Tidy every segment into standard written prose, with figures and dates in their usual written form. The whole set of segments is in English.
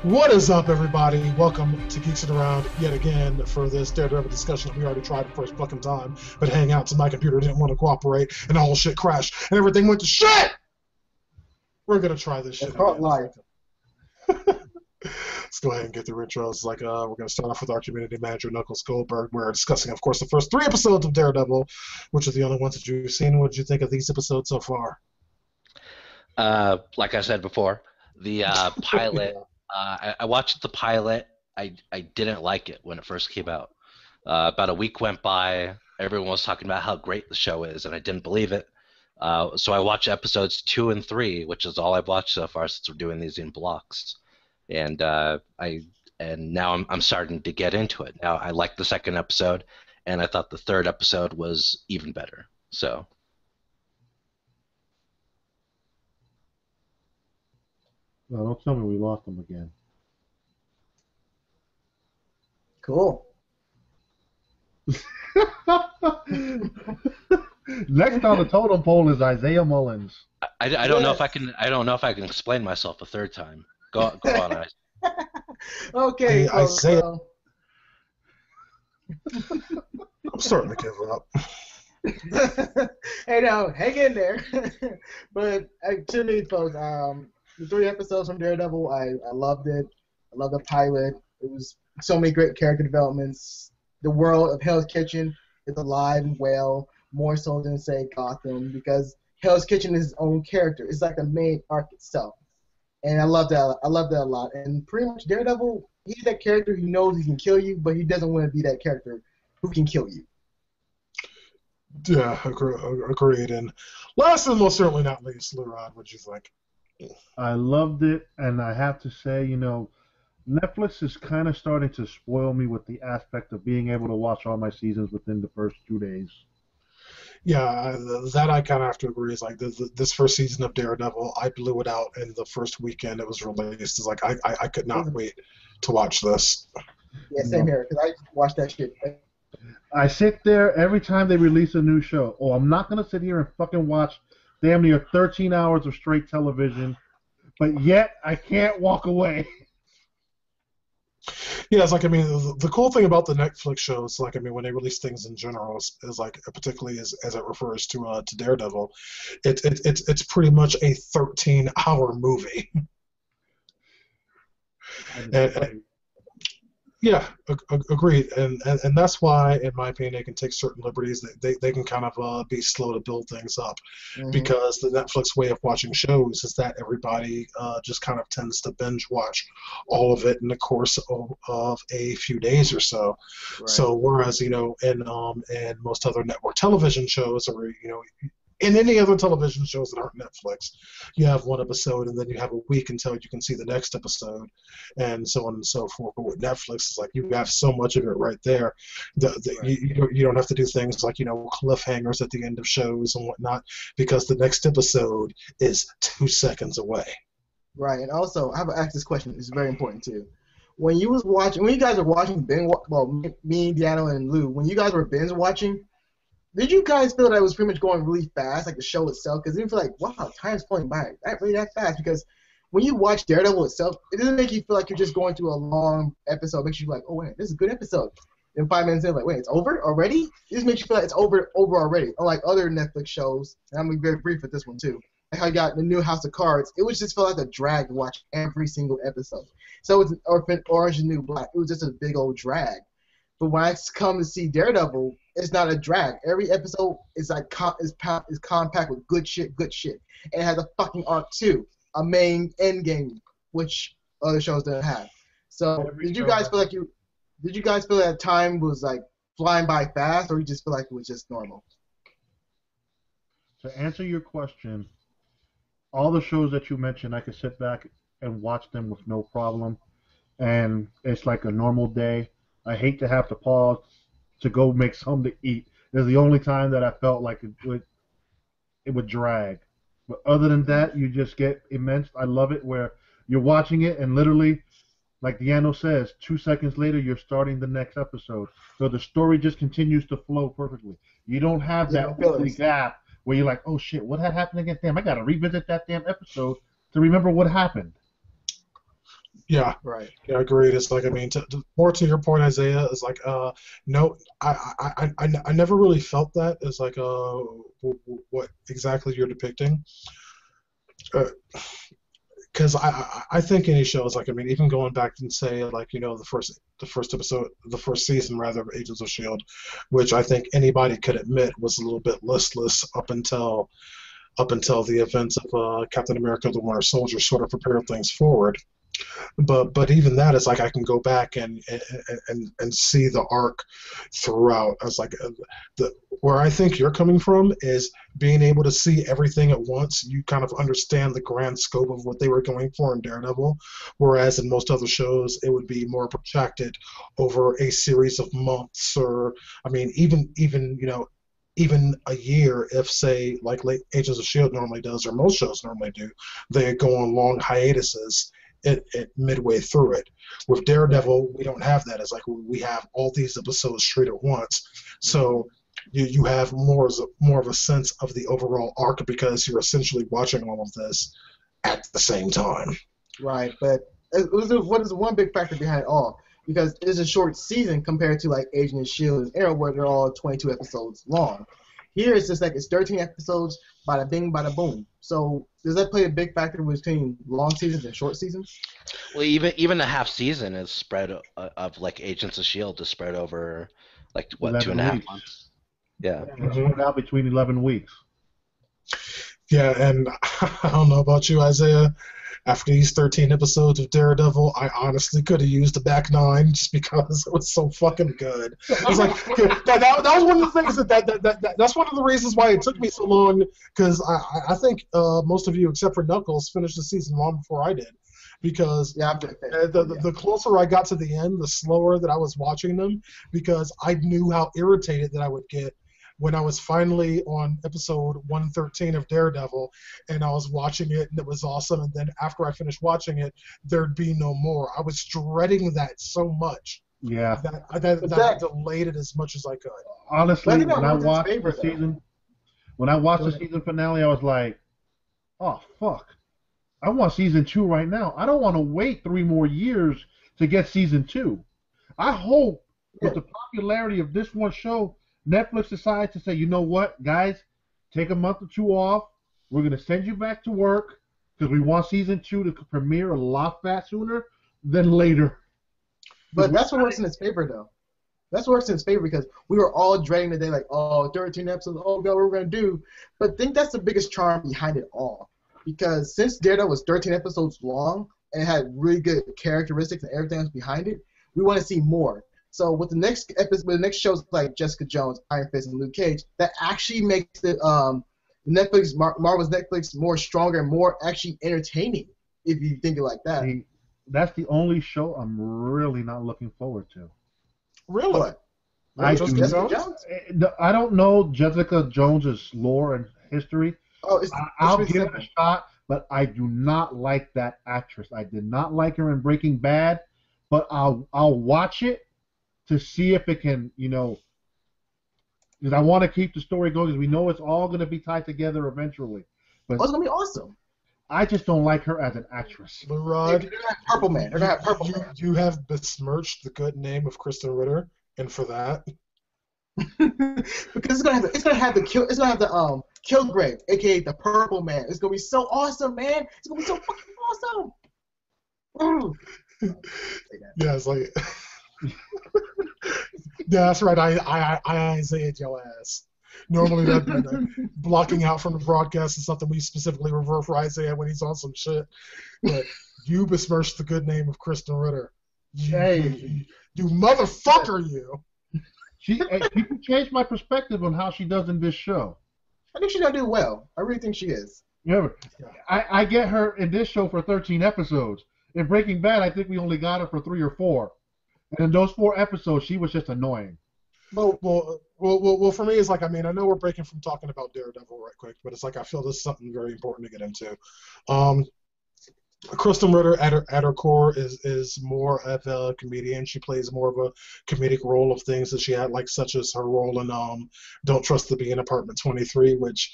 What is up, everybody? Welcome to Geeks Around yet again for this Daredevil discussion that we already tried the first fucking time, but hang out so my computer didn't want to cooperate and the whole shit crashed and everything went to shit! We're gonna try this shit again. Live. Let's go ahead and get through intros. We're gonna start off with our community manager, Knuckles Goldberg. We're discussing, of course, the first 3 episodes of Daredevil, which are the only ones that you've seen. What did you think of these episodes so far? Like I said before, the pilot. I watched the pilot. I didn't like it when it first came out. About a week went by. Everyone was talking about how great the show is, and I didn't believe it. So I watched episodes 2 and 3, which is all I've watched so far since we're doing these in blocks. And now I'm starting to get into it. Now I liked the second episode, and I thought the third episode was even better. So. No, don't tell me we lost them again. Cool. Next on the totem pole is Isaiah Mullins. I don't know if I can. I don't know if I can explain myself a third time. Go on, Isaiah. Okay. Isaiah. I'm starting to give up. Hey, now hang in there. But to me, folks, the 3 episodes from Daredevil, I loved it. I loved the pilot. It was so many great character developments. The world of Hell's Kitchen is alive and well, more so than, say, Gotham, because Hell's Kitchen is its own character. It's like the main arc itself. And I love that. I love that a lot. And pretty much Daredevil, he's that character who knows he can kill you, but he doesn't want to be that character who can kill you. Yeah, agreed. And last and most certainly not least, Lurad, what'd you think? I loved it, and I have to say, Netflix is kind of starting to spoil me with the aspect of being able to watch all my seasons within the first 2 days. Yeah, that I kind of have to agree. Is like this first season of Daredevil, I blew it out in the first weekend it was released. It's like I could not wait to watch this. Yeah, same here, because I watched that shit. I sit there every time they release a new show. Oh, I'm not going to sit here and fucking watch damn near 13 hours of straight television, but yet I can't walk away. Yeah, it's like, the cool thing about the Netflix shows, like, when they release things in general, is like, particularly as it refers to Daredevil, it's pretty much a 13-hour movie. Yeah, agreed, and that's why, in my opinion, they can take certain liberties. They can kind of be slow to build things up, because the Netflix way of watching shows is that everybody just kind of tends to binge watch all of it in the course of a few days or so. Right. So whereas in most other network television shows, or in any other television shows that aren't Netflix, you have one episode and then you have a week until you can see the next episode, and so on and so forth. But with Netflix, it's like you have so much of it right there that you don't have to do things like cliffhangers at the end of shows and whatnot, because the next episode is 2 seconds away. Right, and also I have to ask this question. It's very important too. When you guys are watching me, DeAno, and Lou, when you guys were binge watching, did you guys feel that it was pretty much going really fast, like the show itself? Because it didn't feel like, wow, time's flying by that fast. Because when you watch Daredevil itself, it doesn't make you feel like you're just going through a long episode. It makes you feel like, oh, wait, this is a good episode. Then 5 minutes in, like, wait, it's over already? It just makes you feel like it's over already. Unlike other Netflix shows, and I'm going to be very brief with this one too. Like how you got the new House of Cards, it was just felt like a drag to watch every single episode. So it's Orange and New Black. It was just a big old drag. But when I come to see Daredevil, it's not a drag. Every episode is like is compact with good shit, and it has a fucking arc too, a main end game, which other shows don't have. So did you guys feel that time was like flying by fast, or you just feel like it was just normal? To answer your question, all the shows that you mentioned, I could sit back and watch them with no problem, and it's like a normal day. I hate to have to pause to go make something to eat. It's the only time that I felt like it would drag. But other than that, you just get immense. I love it where you're watching it and literally, like DeAno says, 2 seconds later you're starting the next episode. So the story just continues to flow perfectly. You don't have that gap where you're like, oh shit, what had happened again? Damn, I gotta revisit that damn episode to remember what happened. Yeah, Right. yeah, agreed. It's like, I mean, more to your point, Isaiah, is like, no, I never really felt that. It's like, what exactly you're depicting. Because I think any show is like, I mean, even going back and say like, the first season rather of Agents of Shield, which I think anybody could admit was a little bit listless up until the events of Captain America: The Winter Soldier sort of prepared things forward. But even that is like I can go back and see the arc throughout. I was like, where I think you're coming from is being able to see everything at once. You kind of understand the grand scope of what they were going for in Daredevil, whereas in most other shows it would be more protracted over a series of months, or I mean even a year, if say like Agents of Shield normally does, or most shows normally do, they go on long hiatuses at midway through it. With Daredevil, we don't have that. It's like we have all these episodes straight at once, so you have more of a sense of the overall arc because you're essentially watching all of this at the same time. Right, but what is one big factor behind it all? Because it's a short season compared to like Agent of Shield and Arrow, where they're all 22 episodes long. Here it's just like it's 13 episodes, bada bing, bada boom. So does that play a big factor between long seasons and short seasons? Well, even a half season is spread of like Agents of Shield is spread over like what 2.5 weeks. months. Yeah. It's spread out between 11 weeks. Yeah, and I don't know about you, Isaiah. After these 13 episodes of Daredevil, I honestly could have used the back 9 just because it was so fucking good. It was like that was one of the things that's one of the reasons why it took me so long, because I think most of you, except for Knuckles, finished the season long before I did. Because the closer I got to the end, the slower that I was watching them, because I knew how irritated that I would get when I was finally on episode 113 of Daredevil, and I was watching it, and it was awesome, and then after I finished watching it, there'd be no more. I was dreading that so much. Yeah. That I delayed it as much as I could. Honestly, when I watched the season finale, I was like, oh, fuck. I want season 2 right now. I don't want to wait 3 more years to get season 2. I hope with the popularity of this one show, Netflix decides to say, you know what, guys, take a month or 2 off. We're going to send you back to work because we want season 2 to premiere a lot sooner than later. But that's what works in its favor, though. That's what works in its favor because we were all dreading the day, like, oh, 13 episodes, oh, God, what we're going to do. But I think that's the biggest charm behind it all. Because since Daredevil was 13 episodes long and it had really good characteristics and everything else behind it, we want to see more. So with the next episode, with the next shows like Jessica Jones, Iron Fist, and Luke Cage, that actually makes the Marvel's Netflix more stronger and more actually entertaining, if you think it like that. See, that's the only show I'm really not looking forward to. Really? What? I Jessica Jones? I don't know Jessica Jones's lore and history. Oh, I'll give it a shot, but I do not like that actress. I did not like her in Breaking Bad, but I'll watch it to see if it can, because I want to keep the story going because we know it's all going to be tied together eventually. But it's going to be awesome. I just don't like her as an actress. Lerod, they're going to have Purple Man. They're going to have Purple Man. You have besmirched the good name of Kristen Ritter, and for that... because it's gonna have the Kilgrave, aka the Purple Man. It's gonna be so awesome, man. It's gonna be so fucking awesome. Yeah, it's like yeah, that's right. I Isaiah your ass. Normally that blocking out from the broadcast is something we specifically reserve for Isaiah when he's on some shit. But you besmirched the good name of Kristen Ritter. You motherfucker, you. People changed my perspective on how she does in this show. I think she's gonna do well. I really think she is. Remember, I get her in this show for 13 episodes. In Breaking Bad, I think we only got her for 3 or 4. And in those 4 episodes, she was just annoying. Well, for me, it's like, I mean, I know we're breaking from talking about Daredevil right quick, but it's like I feel this is something very important to get into. Kristen Ritter, at her core, is more of a comedian. She plays more of a comedic role of things that she had, like such as her role in Don't Trust the Bee in Apartment 23, which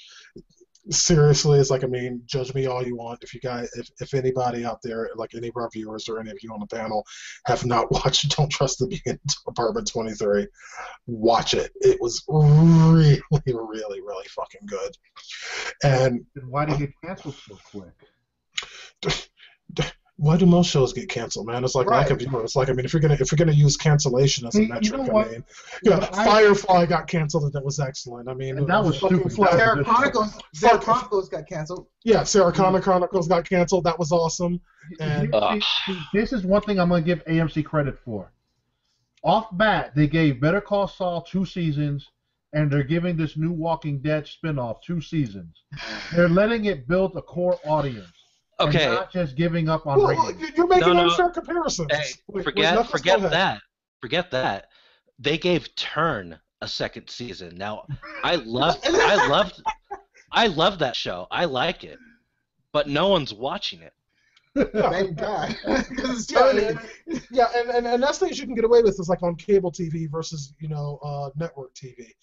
seriously, it's like, I mean, judge me all you want. If you guys, if anybody out there, like any of our viewers or any of you on the panel, have not watched Don't Trust the Bee in Apartment 23, watch it. It was really, really, really fucking good. And Then why did it get canceled so quick? why do most shows get canceled, man? It's like Right. lack of humor. It's like, I mean, if you're gonna use cancellation as a Hey, you metric, know I what? mean, But Firefly got canceled and that was excellent. I mean, And that was fucking stupid. Flash- Sarah Chronicles got canceled. Yeah, Sarah Connor Chronicles got canceled. That was awesome. And See, this is one thing I'm going to give AMC credit for. Off bat, they gave Better Call Saul 2 seasons, and they're giving this new Walking Dead spinoff 2 seasons. They're letting it build a core audience. Okay. And not just giving up on ratings. you're making No. unfair comparisons. Hey, Wait, forget Knuckles, go ahead. that. Forget that. They gave Turn a second season. Now, I loved that show. I like it, but no one's watching it. Thank God. 'Cause it's turning. And that's things you can get away with is like on cable TV versus network TV.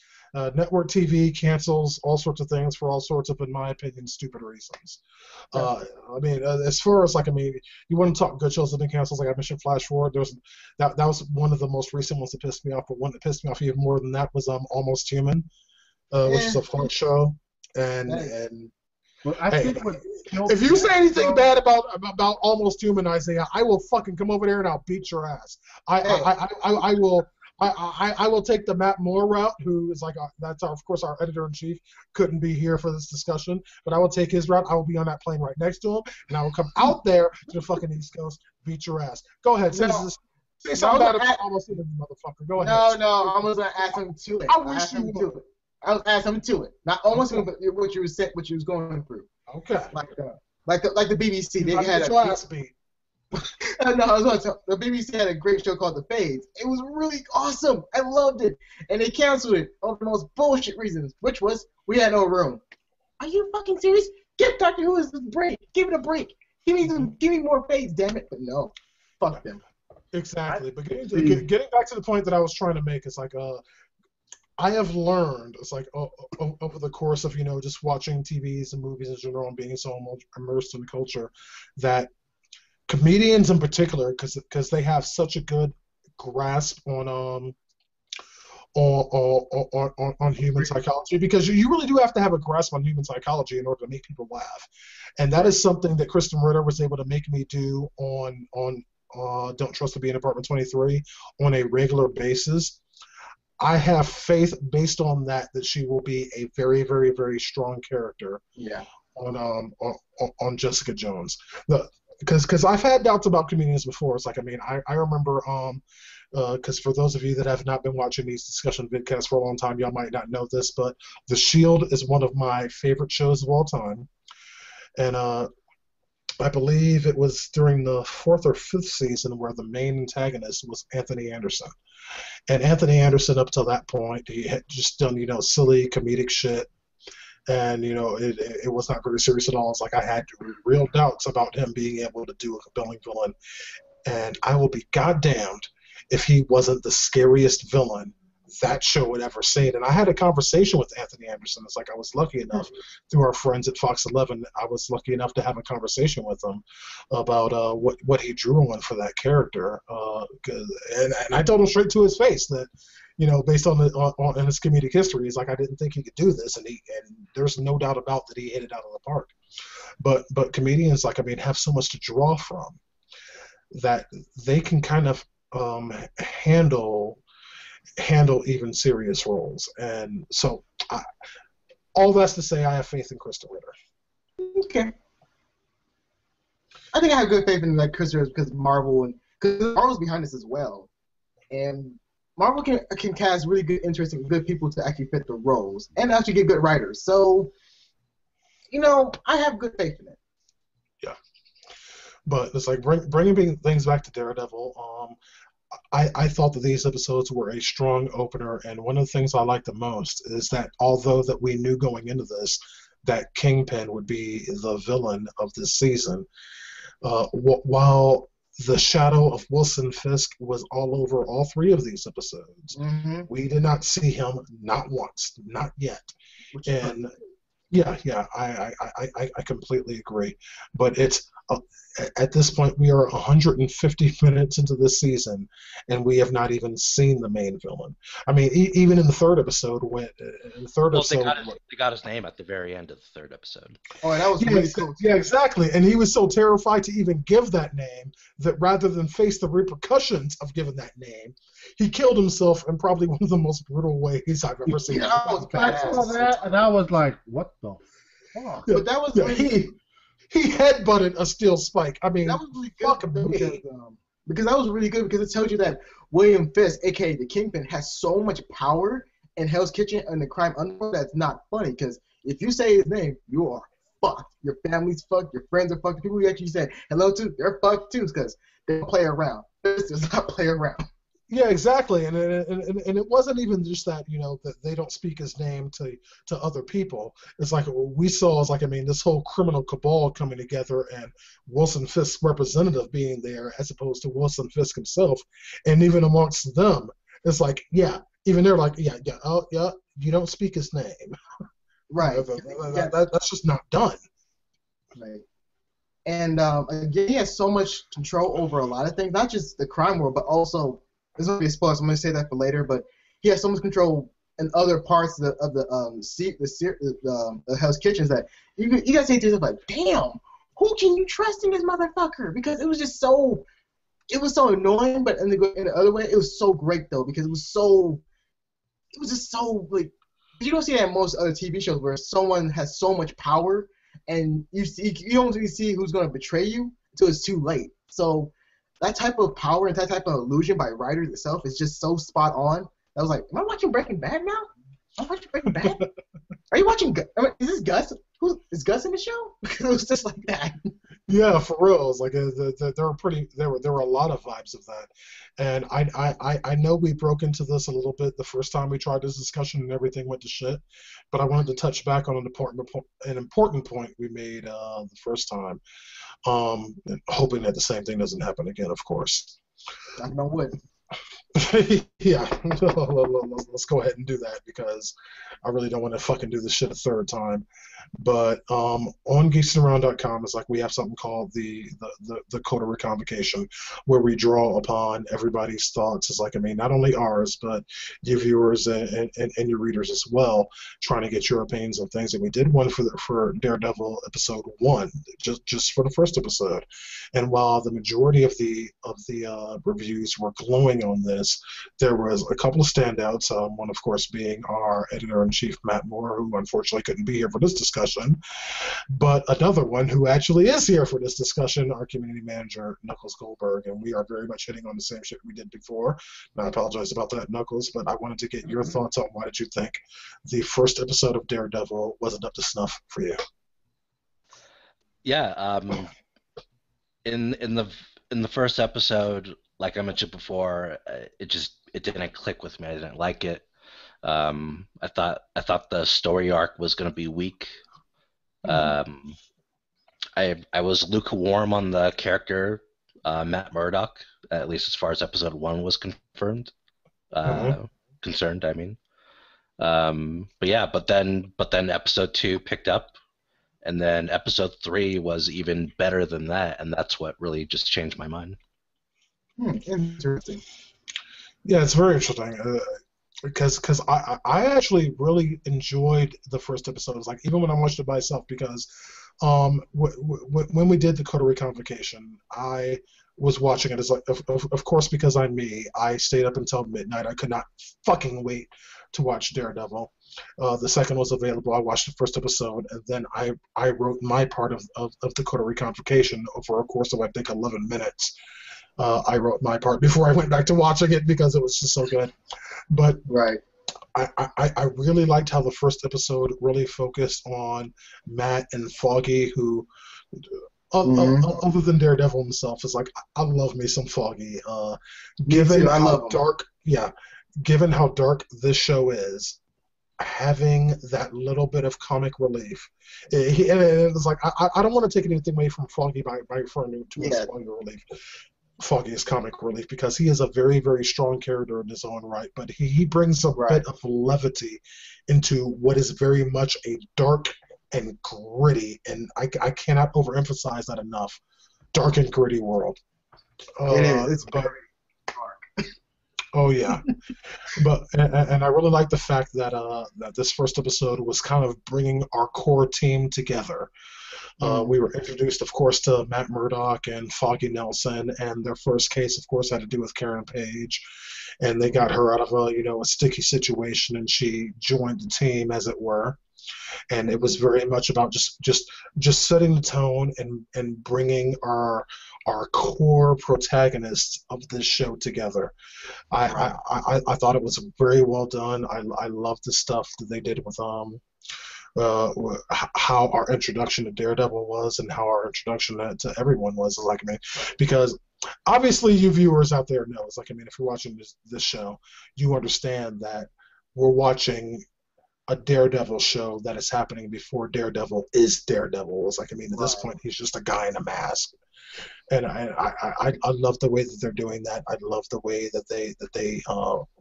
Network TV cancels all sorts of things for all sorts of, in my opinion, stupid reasons. I mean, as far as like, I mean, you want to talk good shows that have been canceled, like I mentioned, Flash Forward. That was one of the most recent ones that pissed me off. But one that pissed me off even more than that was Almost Human, which is a fun show. And But I think what if you say anything bad about Almost Human, Isaiah, I will fucking come over there and I'll beat your ass. I will take the Matt Moore route, who is like of course our editor in chief couldn't be here for this discussion, but I will take his route. I will be on that plane right next to him, and I will come out there to the fucking East Coast, beat your ass. Go ahead, say something bad about Almost Human, motherfucker. Go ahead. No, I was gonna ask him to it. I wish you would. I was asking him to it. Not almost him, but what you was going through. Okay. Like the BBC, they had your ass beat. No, I was going to tell, the BBC had a great show called The Fades. It was really awesome. I loved it, and they canceled it over the most bullshit reasons, which was we had no room. Are you fucking serious? Give Doctor Who a break. Give it a break. Give me more Fades, damn it. But no, fuck them. Exactly. But getting back to the point that I was trying to make is like I have learned, it's like over the course of, just watching TVs and movies in general and being so immersed in the culture, that comedians in particular, because they have such a good grasp on human psychology, because you really do have to have a grasp on human psychology in order to make people laugh. And that is something that Kristen Ritter was able to make me do on Don't Trust the Bee in Apartment 23 on a regular basis. I have faith based on that she will be a very, very, very strong character. Yeah. On Jessica Jones. Because I've had doubts about comedians before. It's like, I mean, I remember because for those of you that have not been watching these discussion vidcasts for a long time, y'all might not know this, but The Shield is one of my favorite shows of all time. And I believe it was during the 4th or 5th season where the main antagonist was Anthony Anderson. And Anthony Anderson, up till that point, he had just done, silly comedic shit. And, it was not very serious at all. It's like I had real doubts about him being able to do a compelling villain. And I will be goddamned if he wasn't the scariest villain that show had ever seen. And I had a conversation with Anthony Anderson. It's like I was lucky enough, through our friends at Fox 11, I was lucky enough to have a conversation with him about what he drew on for that character. And I told him straight to his face that, based on his comedic history, he's like, I didn't think he could do this, and there's no doubt about that he hit it out of the park. But comedians, like, I mean, have so much to draw from that they can kind of handle even serious roles. And so all that's to say, I have faith in Kristen Ritter. Okay. I think I have good faith in Kristen Ritter because Marvel's behind this as well, and Marvel can cast really good, interesting, good people to actually fit the roles and actually get good writers. So, I have good faith in it. Yeah. But it's like bringing things back to Daredevil. I thought that these episodes were a strong opener, and one of the things I like the most is that although that we knew going into this that Kingpin would be the villain of this season, while the shadow of Wilson Fisk was all over all 3 of these episodes, we did not see him, not once, not yet. Yeah, I completely agree. But it's at this point we are 150 minutes into this season, and we have not even seen the main villain. I mean, even in the third episode, Well, they got his name at the very end of the third episode. Oh, and that was really cool. Yeah, exactly. And he was so terrified to even give that name that rather than face the repercussions of giving that name, he killed himself in probably one of the most brutal ways I've ever seen. Yeah, that was I saw that, and I was like, what the fuck? But that was really, he headbutted a steel spike. I mean, that was really good because that was really good because it tells you that William Fisk, aka the Kingpin, has so much power in Hell's Kitchen and the crime underworld that's not funny. Because if you say his name, you are fucked. Your family's fucked. Your friends are fucked. The people you actually said hello to, they're fucked too because they don't play around. This does not play around. Yeah, exactly, and it wasn't even just that that they don't speak his name to other people. It's like we saw is like this whole criminal cabal coming together and Wilson Fisk's representative being there as opposed to Wilson Fisk himself, and even amongst them, it's like even they're like you don't speak his name, right? That's just not done. Right. And again, he has so much control over a lot of things, not just the crime world, but also. There's going to be a spoiler, so I'm going to say that for later. But he has so much control in other parts of the Hell's Kitchens that you guys say to yourself like, "Damn, who can you trust in this motherfucker?" Because it was just so annoying. But in the other way, it was so great though because it was just so like you don't see that in most other TV shows where someone has so much power and you don't really see who's going to betray you until it's too late. So. That type of power and that type of illusion by writers itself is just so spot on. I was like, am I watching Breaking Bad now? Am I watching Breaking Bad? Are you watching? Is this Gus? Is Gus in the show? Because it was just like that. Yeah, for real. It's like there were a lot of vibes of that, and I know we broke into this a little bit the first time we tried this discussion and everything went to shit, but I wanted to touch back on an important point we made the first time, and hoping that the same thing doesn't happen again, of course. I know what. Yeah, let's go ahead and do that because I really don't want to fucking do this shit a third time. But on geeksandaround.com, it's like we have something called the GotR Convocation, where we draw upon everybody's thoughts. It's like not only ours, but your viewers and your readers as well, trying to get your opinions on things. And we did one for Daredevil episode 1, just for the first episode. And while the majority of the reviews were glowing on this, there was a couple of standouts. One, of course, being our editor-in-chief, Matt Moore, who unfortunately couldn't be here for this discussion. But another one who actually is here for this discussion, our community manager, Knuckles Goldberg. And we are very much hitting on the same shit we did before. And I apologize about that, Knuckles, but I wanted to get your thoughts on why did you think the first episode of Daredevil wasn't up to snuff for you? Yeah, in the first episode, like I mentioned before, it didn't click with me. I didn't like it. I thought the story arc was going to be weak. I was lukewarm on the character Matt Murdock, at least as far as episode 1 was concerned. I mean. But then episode 2 picked up, and then episode 3 was even better than that, and that's what really just changed my mind. Interesting. Yeah, it's very interesting. Because I actually really enjoyed the first episode. It was like even when I watched it by myself, because when we did the GotR Convocation, I was watching it as like of course because I'm me, I stayed up until midnight. I could not fucking wait to watch Daredevil. The second was available. I watched the first episode, and then I wrote my part of the GotR Convocation over a course of I think 11 minutes. I wrote my part before I went back to watching it because it was just so good. But right. I really liked how the first episode really focused on Matt and Foggy, who, other than Daredevil himself, is like, I love me some Foggy. Given how dark this show is, having that little bit of comic relief, and it's like I don't want to take anything away from Foggy by referring to his comic relief. Foggy is comic relief because he is a very, very strong character in his own right, but he brings a bit of levity into what is very much a dark and gritty, and I cannot overemphasize that enough. Dark and gritty world. It is. It's very dark. Oh yeah, but and I really like the fact that that this first episode was kind of bringing our core team together. We were introduced, of course, to Matt Murdock and Foggy Nelson, and their first case, of course, had to do with Karen Page, and they got her out of a sticky situation, and she joined the team, as it were. And it was very much about just setting the tone and bringing our core protagonists of this show together. I thought it was very well done. I love the stuff that they did with how our introduction to Daredevil was and how our introduction to everyone was. Like, I mean, because obviously you viewers out there know, it's like, I mean, if you're watching this show, you understand that we're watching a Daredevil show that is happening before Daredevil is Daredevil. It's like, I mean, at this point, he's just a guy in a mask. And I love the way that they're doing that. I love the way that they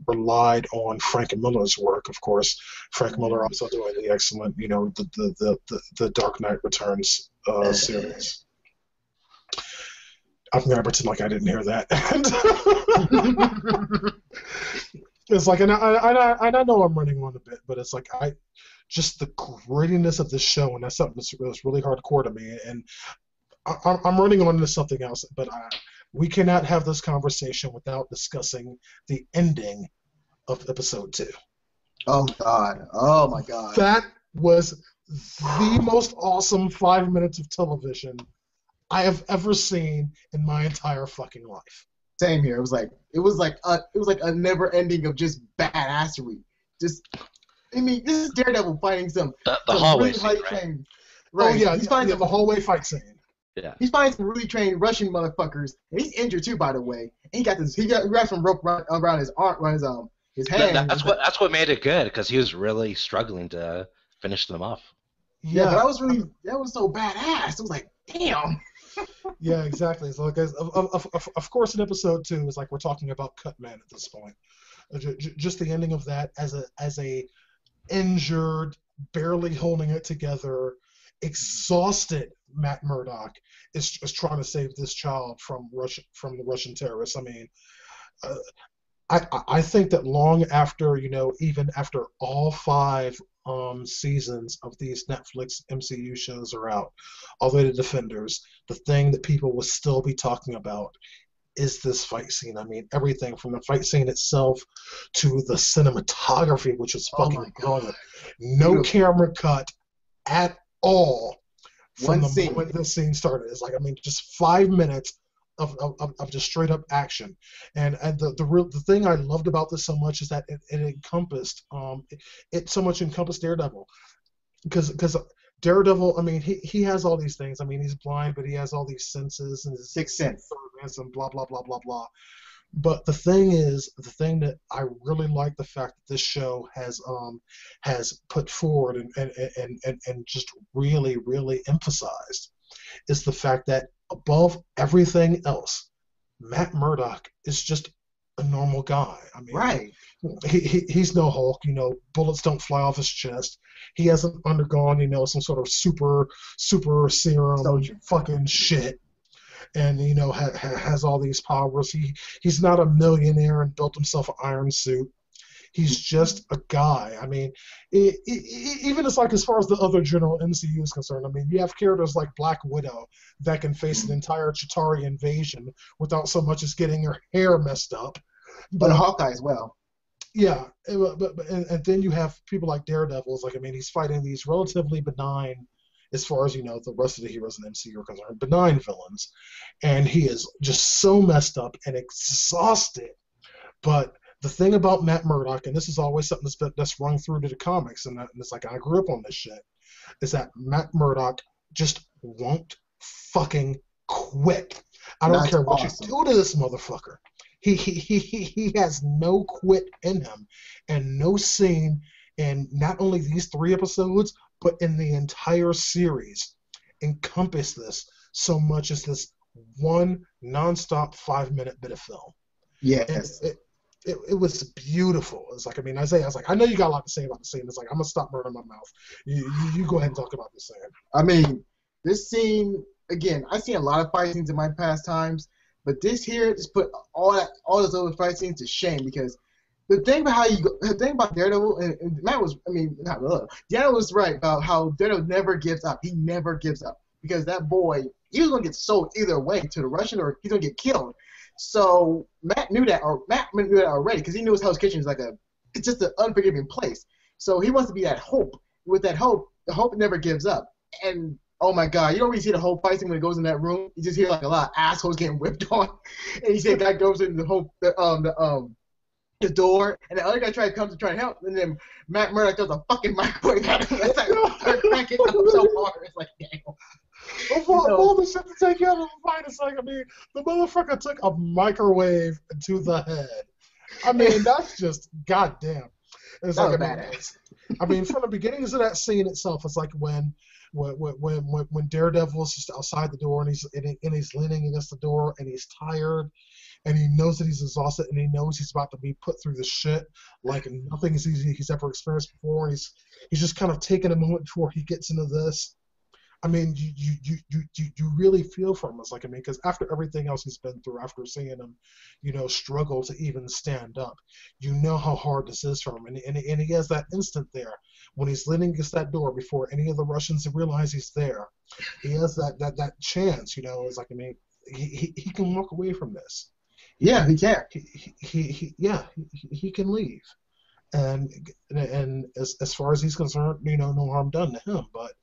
relied on Frank Miller's work. Of course, Frank Miller also doing the excellent, the Dark Knight Returns series. I'm gonna pretend like I didn't hear that. It's like, and I know I'm running on a bit, but it's like just the grittiness of this show, and that's something that's really hardcore to me. And I'm running on to something else, but we cannot have this conversation without discussing the ending of episode 2. Oh God! Oh my God! That was the most awesome 5 minutes of television I have ever seen in my entire fucking life. Same here. It was like a never ending of just badassery. Just, I mean, this is Daredevil fighting some hallway really scene, trained. Right. Oh yeah, he's fighting the hallway fight scene. Yeah. He's fighting some really trained Russian motherfuckers, and he's injured too, by the way. And he got some rope around his arm, around his hand. That's what made it good, because he was really struggling to finish them off. Yeah, but that was so badass. It was like, damn. Yeah, exactly. So, like, of course, in episode 2 is like we're talking about Cutman at this point. Just the ending of that as a injured, barely holding it together, exhausted Matt Murdock is trying to save this child from the Russian terrorists. I mean, I think that long after, even after all 5 seasons of these Netflix MCU shows are out, all the way to Defenders, the thing that people will still be talking about is this fight scene. I mean, everything from the fight scene itself to the cinematography, which is fucking brilliant. No camera cut at all from the moment this scene started. It's like, I mean, just 5 minutes of just straight up action, and the thing I loved about this so much is that it encompassed Daredevil, because Daredevil, I mean, he has all these things. I mean, he's blind, but he has all these senses and his sixth sense and blah blah blah blah blah. But the thing that I really like the fact that this show has put forward and just really really emphasized is the fact that above everything else, Matt Murdock is just a normal guy. I mean, right. He's no Hulk. Bullets don't fly off his chest. He hasn't undergone, some sort of super serum fucking shit, and has all these powers. He's not a millionaire and built himself an iron suit. He's just a guy. I mean, even as far as the other general MCU is concerned, I mean, you have characters like Black Widow that can face an entire Chitauri invasion without so much as getting her hair messed up. But Hawkeye as well. Yeah, and then you have people like Daredevil. Like, I mean, he's fighting these relatively benign, as far as the rest of the heroes in the MCU are concerned, benign villains, and he is just so messed up and exhausted. But the thing about Matt Murdock, and this is always something that's rung through to the comics, and it's like, I grew up on this shit, is that Matt Murdock just won't fucking quit. I don't care what you do to this motherfucker. He has no quit in him, and no scene in not only these 3 episodes, but in the entire series encompass this so much as this one nonstop 5-minute bit of film. Yes. it was beautiful. It's like, I mean, Isaiah, I was like, I know you got a lot to say about the scene. It's like, I'm gonna stop burning my mouth. You go ahead and talk about this scene. I mean, this scene again. I've seen a lot of fight scenes in my past times, but this here just put all those other fight scenes to shame because the thing about the thing about Daredevil and Matt was, I mean, DeAno was right about how Daredevil never gives up. He never gives up because that boy, he was gonna get sold either way to the Russian or he's gonna get killed. So Matt knew that already because he knew his Hell's Kitchen is it's just an unforgiving place. So he wants to be that hope. With that hope, the hope never gives up. And oh my God, you don't really see the whole fight scene when he goes in that room. You just hear like a lot of assholes getting whipped on, and you see a guy goes in the door, and the other guy comes to try to help, and then Matt Murdock does a fucking microwave at him. That's like cracking up so hard. It's like, damn. Of all the shit to take out of the fight, it's like, I mean, the motherfucker took a microwave to the head. I mean, that's just goddamn. It's like, I mean, from the beginnings of that scene itself, it's like when Daredevil's just outside the door and he's leaning against the door and he's tired and he knows that he's exhausted and he knows he's about to be put through the shit like nothing he's ever experienced before. And he's just kind of taking a moment before he gets into this. I mean, you really feel for him. It's like, I mean, because after everything else he's been through, after seeing him, struggle to even stand up, you know how hard this is for him. And he has that instant there when he's leaning against that door before any of the Russians realize he's there. He has that chance, It's like, I mean, he can walk away from this. Yeah, he can. He can leave. And as far as he's concerned, no harm done to him. But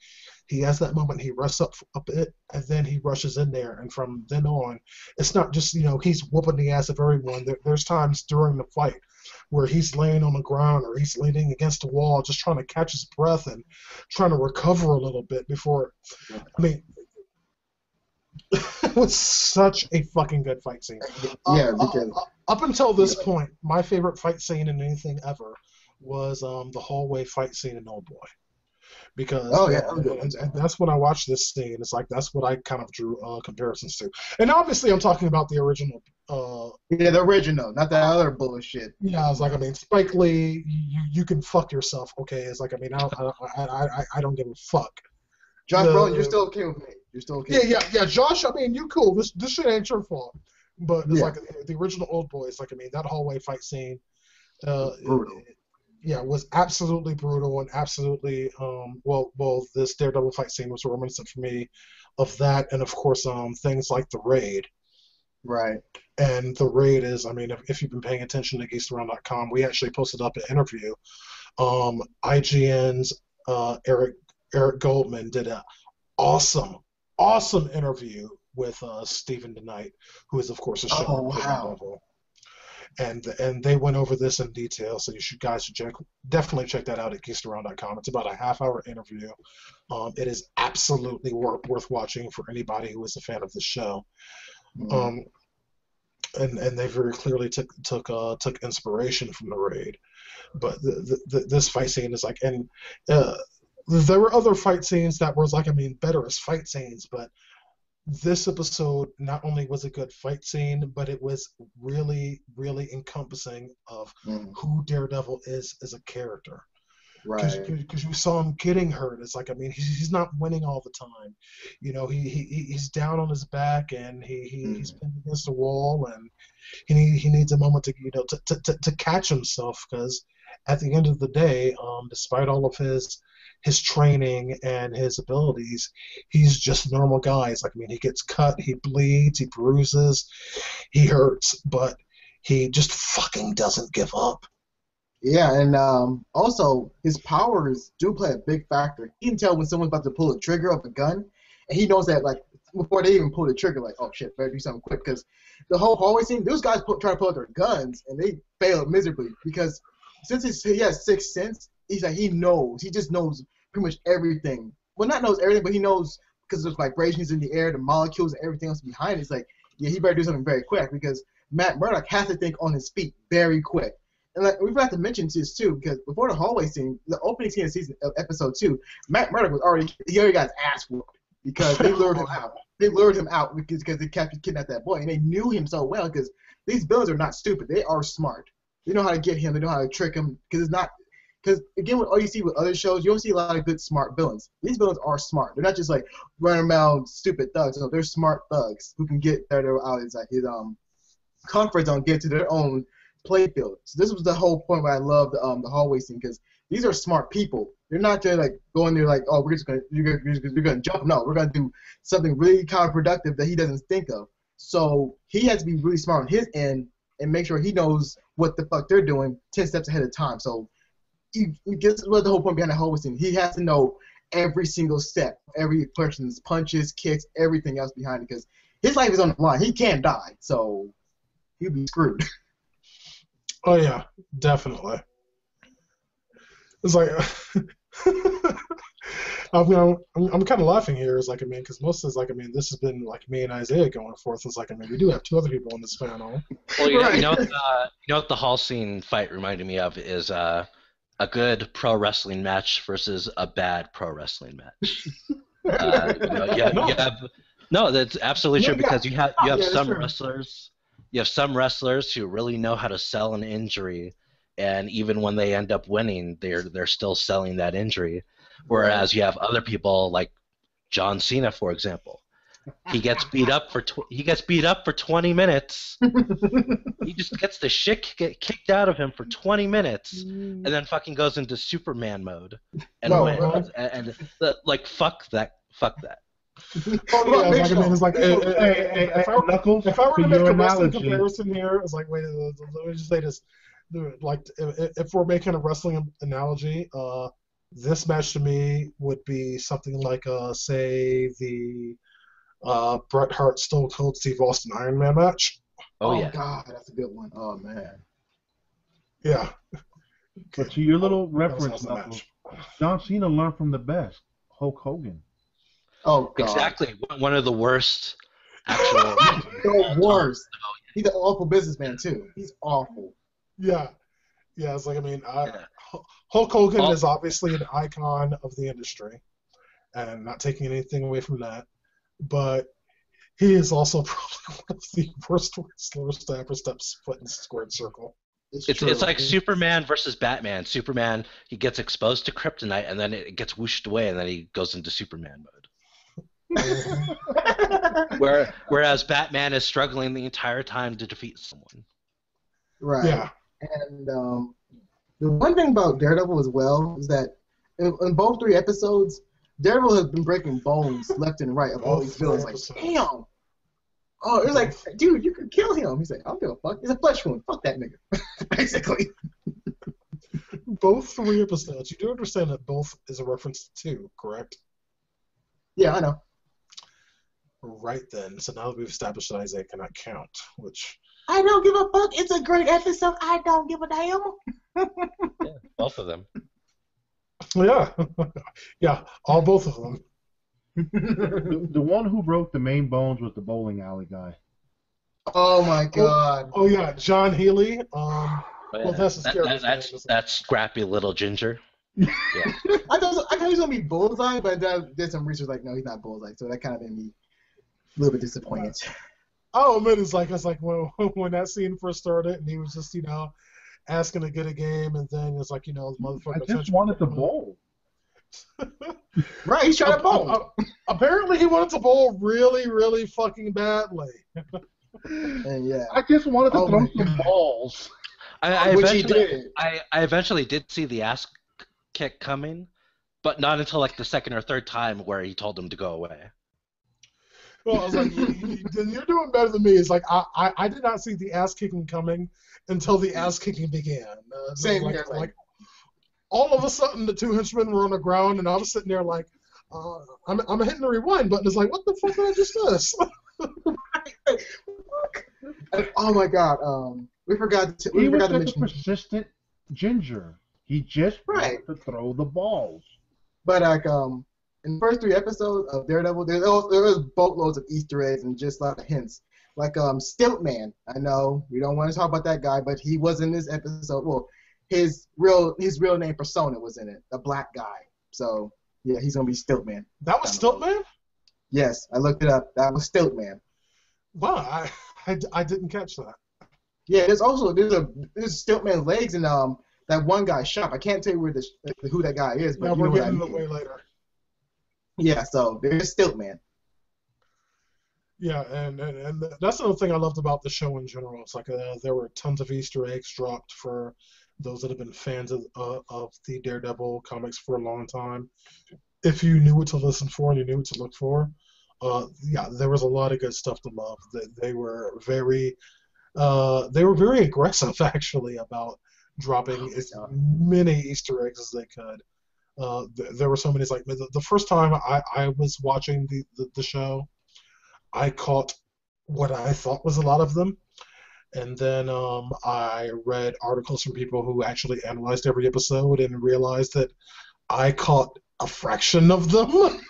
he has that moment. He rests up a bit, and then he rushes in there. And from then on, it's not just he's whooping the ass of everyone. There's times during the fight where he's laying on the ground or he's leaning against a wall, just trying to catch his breath and trying to recover a little bit before. I mean, it was such a fucking good fight scene. Yeah, because up until this point, my favorite fight scene in anything ever was the hallway fight scene in Old Boy. Because and that's when I watched this scene. It's like that's what I kind of drew comparisons to. And obviously, I'm talking about the original. The original, not that other bullshit. Yeah, it's like, I mean, Spike Lee, you can fuck yourself. Okay, it's like, I mean, I don't give a fuck. Josh Brolin, you're still okay with me. You're still okay. Yeah. Josh, I mean, you cool. This shit ain't your fault. But it's like the original Old Boy. It's like, I mean, that hallway fight scene. Brutal. It was absolutely brutal and absolutely well, this Daredevil fight scene was reminiscent for me of that, and of course things like the Raid. Right. And the Raid is, I mean, if you've been paying attention to GeeksAround.com, we actually posted up an interview. IGN's Eric Goldman did an awesome interview with Stephen DeKnight, who is of course a show. Daredevil. And they went over this in detail, so you guys should definitely check that out at GeeksAround.com. It's about a half-hour interview. It is absolutely worth watching for anybody who is a fan of the show. Mm-hmm. And they very clearly took inspiration from the Raid, but this fight scene is like, and there were other fight scenes that was like, I mean, better as fight scenes, but this episode not only was a good fight scene, but it was really, really encompassing of who Daredevil is as a character. Right. Because you saw him getting hurt. It's like, I mean, he's not winning all the time. He's down on his back and he's pinned against a wall, and he needs a moment to catch himself, because at the end of the day, despite all of his training and his abilities, he's just a normal guy. It's like, I mean, he gets cut, he bleeds, he bruises, he hurts, but he just fucking doesn't give up. Yeah, and also his powers do play a big factor. He can tell when someone's about to pull the trigger of a gun, and he knows that, like, before they even pull the trigger, like, oh shit, better do something quick, because the whole hallway scene, those guys try to pull out their guns, and they fail miserably, because since he has sixth sense, he just knows pretty much everything. Well, not knows everything, but he knows, because there's vibrations in the air, the molecules, and everything else behind it. It's like, yeah, he better do something very quick, because Matt Murdock has to think on his feet very quick. And like, we forgot to mention this too, because before the hallway scene, the opening scene of episode 2, Matt Murdock already got his ass whooped, because they lured him out. They lured him out because they kidnapped that boy, and they knew him so well, because these villains are not stupid. They are smart. They know how to get him. They know how to trick him. Because again, all you see with other shows, you don't see a lot of good smart villains. These villains are smart. They're not just like running around stupid thugs. No, they're smart thugs who can get Daredevil out of his comfort zone, get to their own playfield. So this was the whole point where I love the hallway scene, because these are smart people. They're not just like going there like, oh, you're gonna jump. No, we're gonna do something really counterproductive that he doesn't think of. So he has to be really smart on his end and make sure he knows what the fuck they're doing 10 steps ahead of time. So he gets what the whole point behind the whole scene. He has to know every single step, every person's punches, kicks, everything else behind it, because his life is on the line. He can't die, so he'll be screwed. Oh yeah, definitely. It's like I'm kind of laughing here. It's like, I mean, because most is like, I mean, this has been like me and Isaiah going forth. It's like, I mean, we do have two other people on this panel. Well, you know what the hall scene fight reminded me of is a good pro wrestling match versus a bad pro wrestling match. No, that's absolutely true, because you have some wrestlers. You have some wrestlers who really know how to sell an injury, and even when they end up winning, they're still selling that injury. Whereas you have other people like John Cena, for example. He gets beat up for 20 minutes. He just gets the shit kicked out of him for 20 minutes, and then fucking goes into Superman mode and wins. And fuck that. Oh, yeah, it's like, if I were to make a wrestling comparison here, it's like, wait, let me just say this. Like, if we're making a wrestling analogy, this match to me would be something like, say, the Bret Hart Stone Cold Steve Austin Iron Man match. Oh yeah. God, that's a good one. Oh man. Yeah. But to your little reference, John Cena learned from the best, Hulk Hogan. Oh God. Exactly. One of the worst. Actual. The worst. He's an awful businessman too. He's awful. Yeah. Yeah. It's like, I mean, Hulk Hogan is obviously an icon of the industry, and not taking anything away from that. But he is also probably one of the worst wrestlers to ever step foot in squared circle. It's like Superman versus Batman. Superman, he gets exposed to kryptonite, and then it gets whooshed away, and then he goes into Superman mode. Whereas Batman is struggling the entire time to defeat someone. Right. Yeah. And the one thing about Daredevil as well is that in both 3 episodes, Daredevil has been breaking bones left and right of all these villains. Like, damn. Oh, it was like, dude, you could kill him. He's like, I don't give a fuck. He's a flesh wound. Fuck that nigga. Basically. Both 3 episodes. You do understand that both is a reference to 2, correct? Yeah, I know. Right then. So now that we've established that Isaiah cannot count, which... I don't give a fuck. It's a great episode. I don't give a damn. Yeah, both of them. Yeah. Yeah, both of them. The one who broke the main bones was the bowling alley guy. Oh my God. Oh yeah, John Healy. Well, that's that scrappy little ginger. Yeah. I thought he was gonna be Bullseye, but I did some research. Like, no, he's not Bullseye. So that kind of made me a little bit disappointed. Oh man, it's like when that scene first started, and he was just asking to get a game, and then it's like the motherfucker. I just wanted to bowl. Right, he's trying to bowl. Apparently, he wanted to bowl really, really fucking badly. And yeah, I just wanted to throw some balls. I eventually did see the ass kick coming, but not until like the second or third time where he told him to go away. Well, I was like, you're doing better than me. It's like I did not see the ass kicking coming until the ass kicking began. Same like, here. Like, all of a sudden, the 2 henchmen were on the ground, and I was sitting there like, I'm hitting the rewind button. It's like, what the fuck did I just miss? Oh my God. We forgot to mention. A persistent ginger. He just wanted to throw the balls. But like in the first 3 episodes of Daredevil, there was boatloads of Easter eggs and just a lot of hints. Like Stiltman. I know we don't want to talk about that guy, but he was in this episode. Well, his real name persona was in it, the black guy. So yeah, he's gonna be Stiltman. That was Stiltman? Yes, I looked it up. That was Stiltman. Wow, I didn't catch that. Yeah, there's Stiltman's legs in that one guy's shop. I can't tell you who that guy is, but Yeah, you we're know what I getting into mean. it way later. Yeah, so there's Stiltman. Yeah, and that's another thing I loved about the show in general. It's like there were tons of Easter eggs dropped for those that have been fans of the Daredevil comics for a long time. If you knew what to listen for and you knew what to look for, yeah, there was a lot of good stuff to love. They were very aggressive actually about dropping as many Easter eggs as they could. There were so many. It's like the first time I was watching the show, I caught what I thought was a lot of them, and then I read articles from people who actually analyzed every episode and realized that I caught a fraction of them.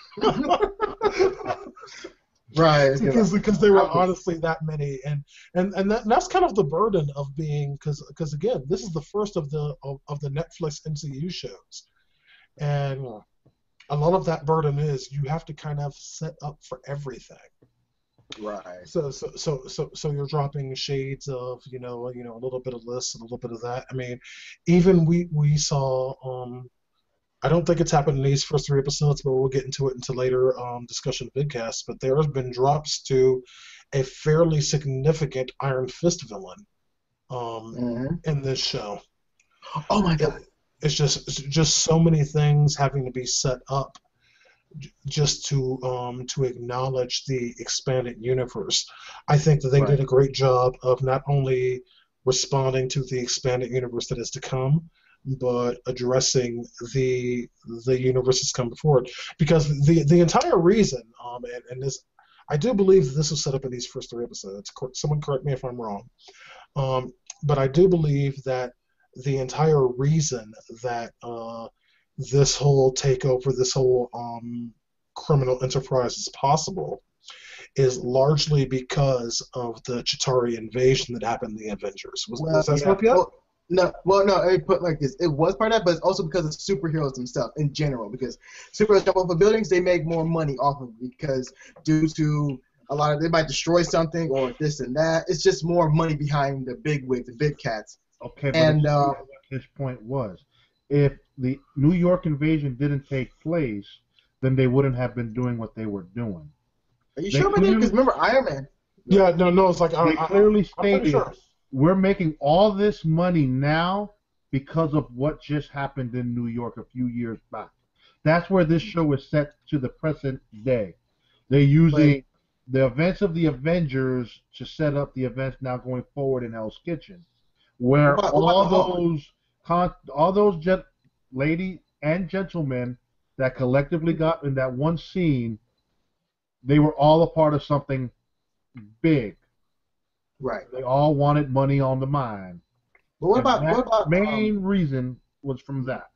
Right. because there were honestly that many, and that's kind of the burden of being, because again, this is the first of the Netflix MCU shows, and a lot of that burden is you have to kind of set up for everything. Right. So you're dropping shades of a little bit of this and a little bit of that. I mean, even we saw I don't think it's happened in these first 3 episodes, but we'll get into it into later discussion vidcasts. But there have been drops to a fairly significant Iron Fist villain in this show. Oh my God! It's just so many things having to be set up just to acknowledge the expanded universe. I think that they did a great job of not only responding to the expanded universe that is to come, but addressing the universe that's come before it. Because the entire reason, and this, I do believe this was set up in these first 3 episodes. Someone correct me if I'm wrong, but I do believe that the entire reason that this whole takeover, this whole criminal enterprise is possible, is largely because of the Chitauri invasion that happened in the Avengers. Was that part yet? No, it put like this. It was part of that, but it's also because of superheroes themselves in general. Because superheroes jump off of buildings, they make more money off of it because due to a lot of, they might destroy something or this and that. It's just more money behind the big wigs, the big cats. Okay, but his point was, if the New York invasion didn't take place, then they wouldn't have been doing what they were doing. Are you sure about that? Because remember Iron Man. Yeah, no, it's like they clearly stated, sure. We're making all this money now because of what just happened in New York a few years back. That's where this show is set to the present day. They're using the events of the Avengers to set up the events now going forward in Hell's Kitchen, where all those ladies and gentlemen that collectively got in that one scene, they were all a part of something big. Right. They all wanted money on the mind. But what about main reason was from that.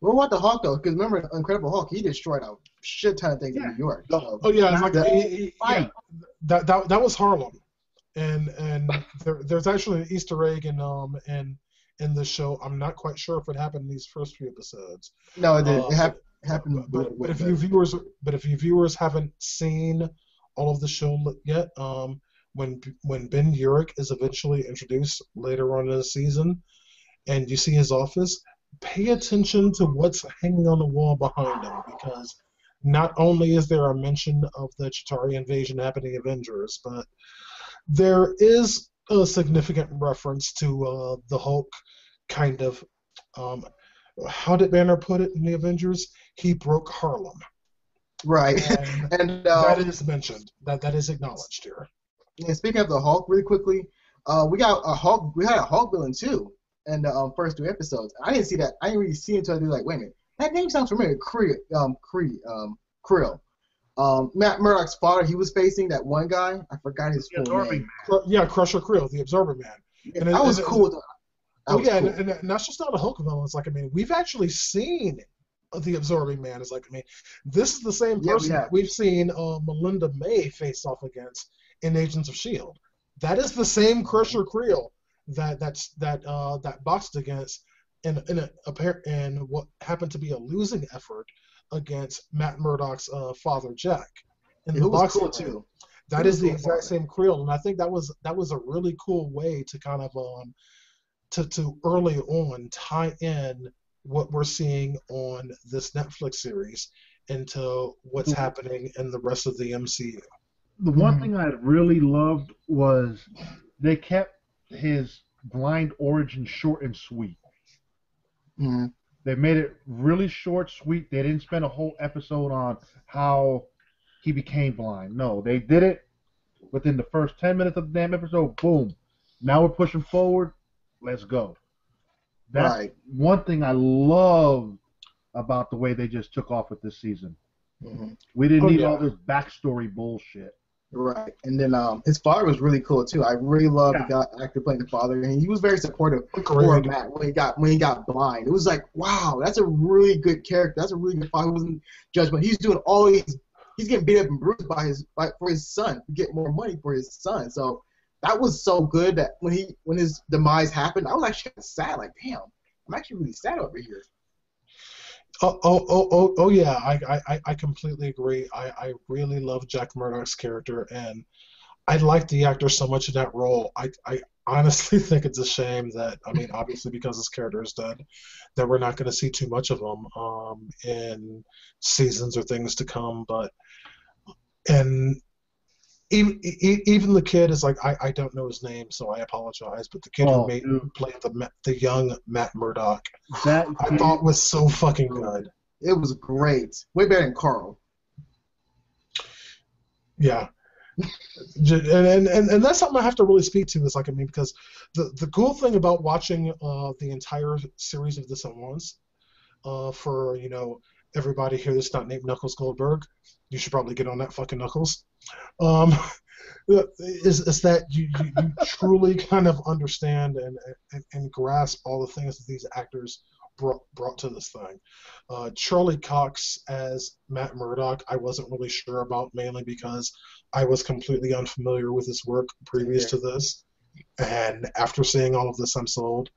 What about the Hulk though? Because remember, Incredible Hulk, he destroyed a shit ton of things in New York. So. Oh yeah, it's like that was Harlem, and there's actually an Easter egg in the show. I'm not quite sure if it happened in these first 3 episodes. No, it did. It happened. But if you viewers haven't seen all of the show yet, when Ben Urich is eventually introduced later on in the season, and you see his office, pay attention to what's hanging on the wall behind him, because not only is there a mention of the Chitauri invasion happening in Avengers, but there is a significant reference to the Hulk kind of, how did Banner put it in the Avengers? He broke Harlem. Right. And that is mentioned. That is acknowledged here. And speaking of the Hulk, really quickly, we had a Hulk villain too in the first 2 episodes. I didn't see that. I didn't really see it until I was like, wait a minute, that name sounds familiar. Krill. Matt Murdock's father, he was facing that one guy. I forgot his full name. Yeah, Crusher Krill, the Absorber Man. And that was cool. And that's just not a Hulk villain. It's like, I mean, we've actually seen the Absorbing Man. It's like, I mean, this is the same person that we've seen Melinda May face off against in Agents of S.H.I.E.L.D. That is the same Crusher Krill that boxed against in what happened to be a losing effort against Matt Murdock's father Jack. It was cool too. That is the exact same creel, and I think that was a really cool way to kind of to early on tie in what we're seeing on this Netflix series into what's happening in the rest of the MCU. The one thing I really loved was they kept his blind origin short and sweet. Mm-hmm. They made it really short, sweet. They didn't spend a whole episode on how he became blind. No, they did it within the first 10 minutes of the damn episode. Boom. Now we're pushing forward. Let's go. That's one thing I love about the way they just took off with this season. Mm-hmm. We didn't need all this backstory bullshit. Right, and then his father was really cool too. I really loved the actor playing the father, and he was very supportive for Matt when he got blind. It was like, wow, that's a really good character. That's a really good father. He wasn't judgment. He's doing all he's getting beat up and bruised for his son to get more money for his son. So that was so good that when his demise happened, I was actually sad. Like, damn, I'm actually really sad over here. Oh yeah, I completely agree. I really love Jack Murdoch's character, and I like the actor so much in that role. I honestly think it's a shame that, I mean, obviously because his character is dead, that we're not going to see too much of him in seasons or things to come. But and even the kid is like, I don't know his name, so I apologize. But the kid who played the young Matt Murdock, I thought was so fucking good. It was great, way better than Carl. Yeah, and that's something I have to really speak to. Is like, I mean, because the cool thing about watching the entire series of this at once, for everybody here that's not named Knuckles Goldberg, you should probably get on that fucking Knuckles. Is that you truly kind of understand and grasp all the things that these actors brought to this thing. Charlie Cox as Matt Murdock, I wasn't really sure about, mainly because I was completely unfamiliar with his work previous to this, and after seeing all of this, I'm sold.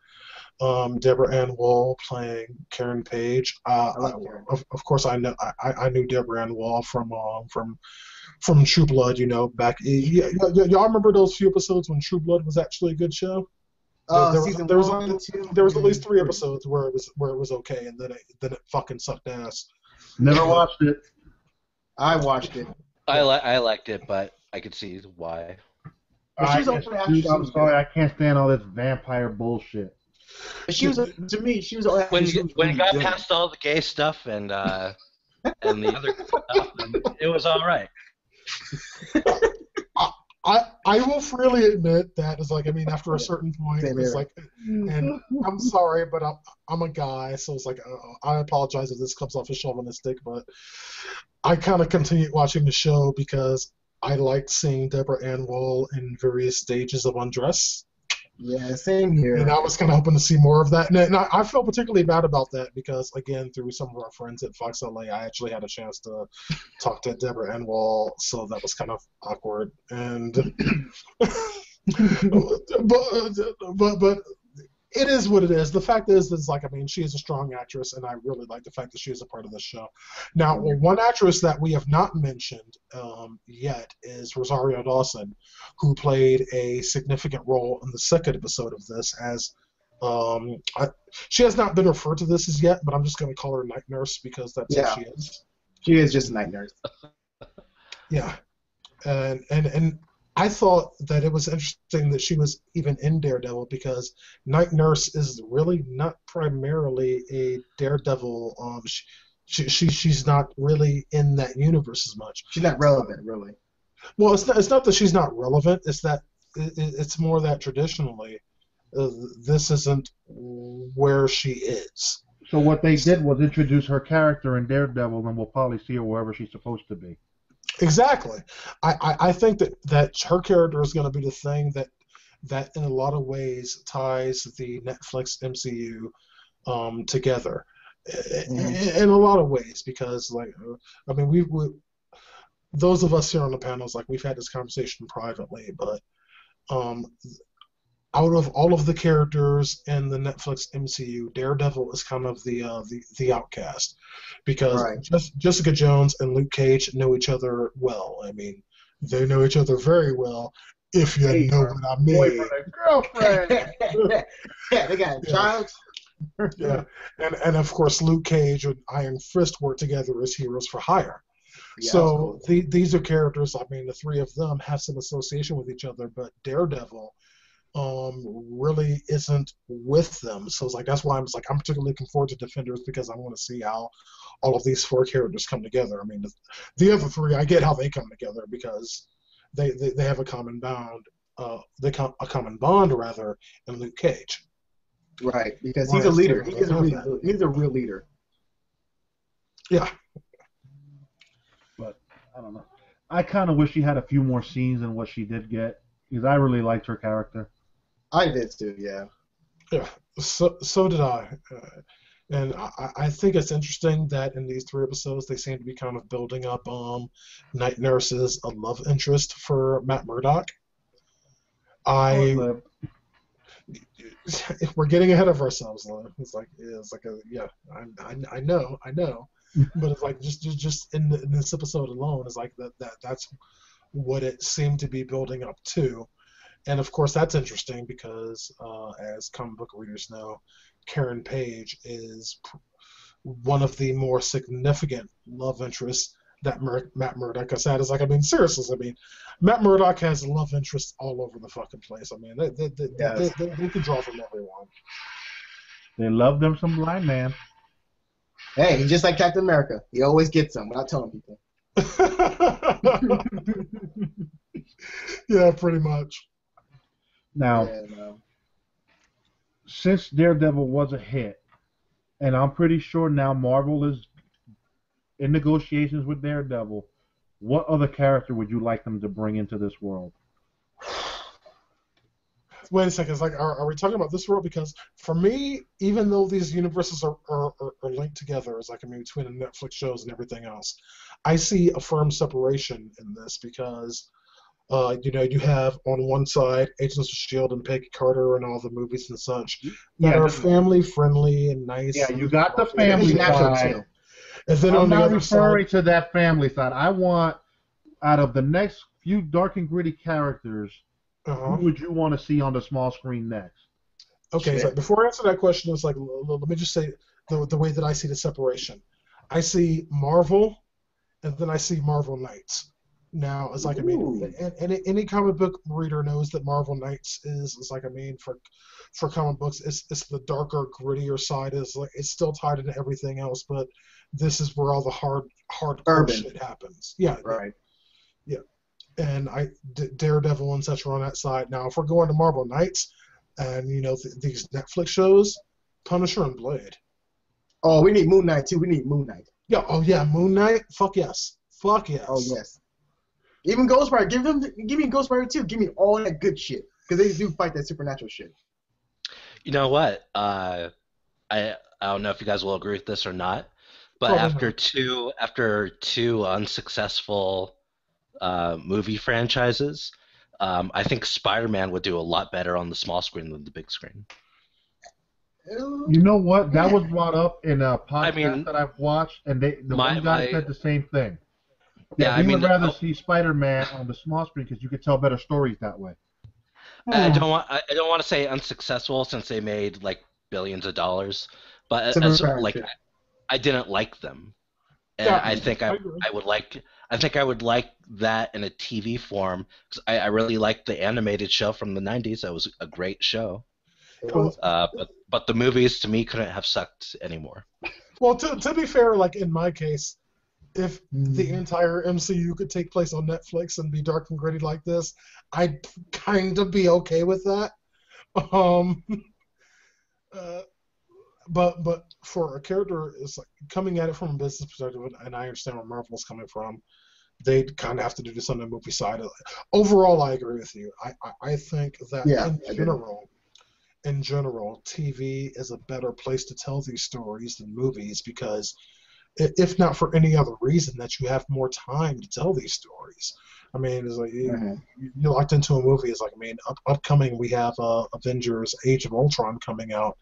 Deborah Ann Wall playing Karen Page. Of course, I knew Deborah Ann Wall from True Blood. Back. Y'all remember those few episodes when True Blood was actually a good show? There was at least 3 episodes where it was okay, and then it fucking sucked ass. Never watched it. I watched it. I liked it, but I could see why. I'm sorry, I can't stand all this vampire bullshit. She was when it got past all the gay stuff and the other stuff, it was all right. I will freely admit that it's like, I mean, after a certain point, it's like, and I'm sorry, but I'm a guy, so it's like, I apologize if this comes off as chauvinistic, but I kind of continued watching the show because I liked seeing Deborah Ann Wall in various stages of undress. Yeah, same here. And I was kind of hoping to see more of that. And I felt particularly bad about that because, again, through some of our friends at Fox LA, I actually had a chance to talk to Deborah Ann Wall, so that was kind of awkward. And but it is what it is. The fact is, like, I mean, she is a strong actress, and I really like the fact that she is a part of this show. Now, one actress that we have not mentioned yet is Rosario Dawson, who played a significant role in the second episode of this as she has not been referred to this as yet, but I'm just going to call her Night Nurse because that's what she is. She is just a Night Nurse. Yeah. And I thought that it was interesting that she was even in Daredevil because Night Nurse is really not primarily a Daredevil. She's not really in that universe as much. She's not relevant, really. Well, it's not that she's not relevant. It's that it's more that traditionally this isn't where she is. So what they did was introduce her character in Daredevil, and we'll probably see her wherever she's supposed to be. Exactly. I think that her character is going to be the thing that in a lot of ways ties the Netflix MCU together in a lot of ways because, like, I mean, we those of us here on the panels, like, we've had this conversation privately, but out of all of the characters in the Netflix MCU, Daredevil is kind of the outcast because Jessica Jones and Luke Cage know each other well. I mean, They know each other very well, if you know what I mean. Boyfriend and girlfriend. Yeah, they got a child. Yeah, and of course Luke Cage and Iron Fist work together as heroes for hire. Yeah, So these are characters. I mean, the three of them have some association with each other, but Daredevil really isn't with them. So it's like that's why I'm particularly looking forward to Defenders because I want to see how all of these four characters come together. I mean, the other three, I get how they come together because they have a common bond. A common bond rather in Luke Cage. Right, because he's a leader. He's a real leader. Yeah. But I don't know. I kind of wish she had a few more scenes than what she did get because I really liked her character. I did too. Yeah. Yeah. So did I. And I think it's interesting that in these 3 episodes they seem to be kind of building up Night Nurse's a love interest for Matt Murdock. We're getting ahead of ourselves, though. I know, but it's like just in this episode alone, it's like that's what it seemed to be building up to, and of course that's interesting because as comic book readers know, Karen Page is one of the more significant love interests that Matt Murdock has had. Is like, I mean, seriously, I mean, Matt Murdock has love interests all over the fucking place. I mean, they can draw from everyone. They love them some blind man. Hey, he's just like Captain America. He always gets them without telling people. Yeah, pretty much. Now, since Daredevil was a hit, and I'm pretty sure now Marvel is in negotiations with Daredevil, what other character would you like them to bring into this world? Wait a second. It's like, are we talking about this world? Because for me, even though these universes are linked together, it's like, I mean, between the Netflix shows and everything else, I see a firm separation in this because, you have on one side Agents of S.H.I.E.L.D. and Peggy Carter and all the movies and such that are family friendly and nice. Yeah, you got the family side. And then I'm not referring to that family side. I want, out of the next few dark and gritty characters, who would you want to see on the small screen next? Okay, so before I answer that question, it's like, let me just say the way that I see the separation. I see Marvel, and then I see Marvel Knights. Now, it's like, I mean, any comic book reader knows that Marvel Knights is like, I mean, for comic books, it's the darker, grittier side. It's still tied into everything else, but this is where all the hardcore shit happens. Yeah, right. Yeah, and Daredevil and such are on that side. Now, if we're going to Marvel Knights, and these Netflix shows, Punisher and Blade. Oh, we need Moon Knight too. We need Moon Knight. Yeah. Oh yeah, Moon Knight. Fuck yes. Fuck yes. Oh yes. Even Ghost Rider. Give me Ghost Rider too. Give me all that good shit because they do fight that supernatural shit. You know what? I don't know if you guys will agree with this or not, but after two unsuccessful movie franchises, I think Spider-Man would do a lot better on the small screen than the big screen. You know what? That was brought up in a podcast that I've watched, and one guy said the same thing. Yeah, he would rather see Spider-Man on the small screen because you could tell better stories that way. I don't want to say unsuccessful since they made like billions of dollars, but I didn't like them, and I think I would like that in a TV form because I really liked the animated show from the '90s. That was a great show. But the movies to me couldn't have sucked anymore. Well, to be fair, like in my case, if the entire MCU could take place on Netflix and be dark and gritty like this, I'd kind of be okay with that. But for a character, it's like coming at it from a business perspective, and I understand where Marvel's coming from. They'd kind of have to do this on the movie side. Overall, I agree with you. I think that in general, TV is a better place to tell these stories than movies because, if not for any other reason, that you have more time to tell these stories. I mean, it's like you're locked into a movie. It's like, I mean, upcoming we have Avengers: Age of Ultron coming out,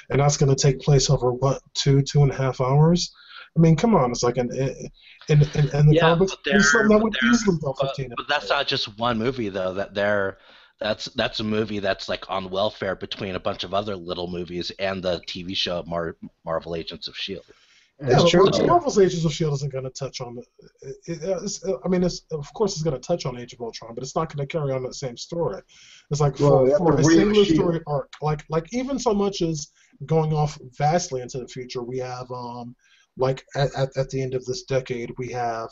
and that's going to take place over what 2.5 hours. I mean, come on, it's like in the Yeah, comic books, but it's something that would they're easily go but, 15 but that's not just one movie though. That's a movie that's like on welfare between a bunch of other little movies and the TV show Marvel Agents of Shield. Yeah, That's but true. Marvel's Agents of Shield isn't going to touch on. I mean, of course it's going to touch on Age of Ultron, but it's not going to carry on that same story. It's like Well, for a that's a real singular Shield. story arc, like even so much as going off vastly into the future, we have like at the end of this decade, we have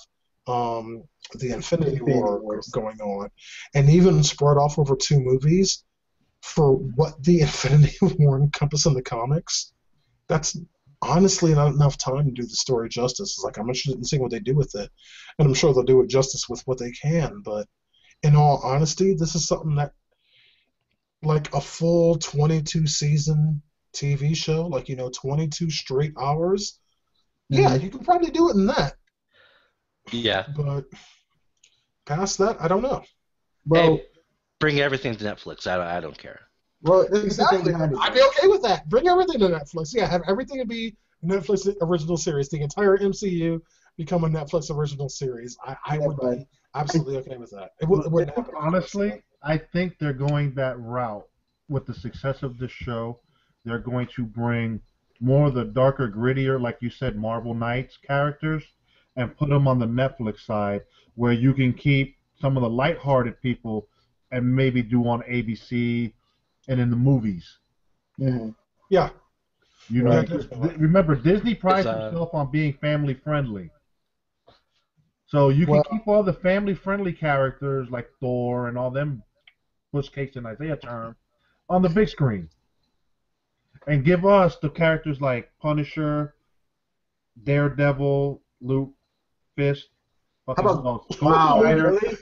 the Infinity War Wars. going on, and even spread off over 2 movies for what the Infinity War encompass in the comics. That's honestly not enough time to do the story justice. It's like I'm interested in seeing what they do with it, and I'm sure they'll do it justice with what they can. But in all honesty, this is something that, like a full 22 season TV show, like 22 straight hours. Yeah, you can probably do it in that. Yeah. But past that, I don't know. Well, Hey, bring everything to Netflix. I don't care. well, this is the Exactly. thing behind it. I'd be okay with that. Bring everything to Netflix. Yeah, have everything to be Netflix original series. The entire MCU become a Netflix original series. I would be absolutely okay with that. It wouldn't happen. Honestly, I think they're going that route with the success of this show. They're going to bring more of the darker, grittier, like you said, Marvel Knights characters, and put them on the Netflix side, where you can keep some of the lighthearted people and maybe do on ABC and in the movies. Mm-hmm. Yeah. You know, Right. remember Disney prides Is, itself on being family friendly. So you can keep all the family friendly characters like Thor and all them push cakes and Isaiah term on the big screen. And give us the characters like Punisher, Daredevil, Luke, Fist. How about wow?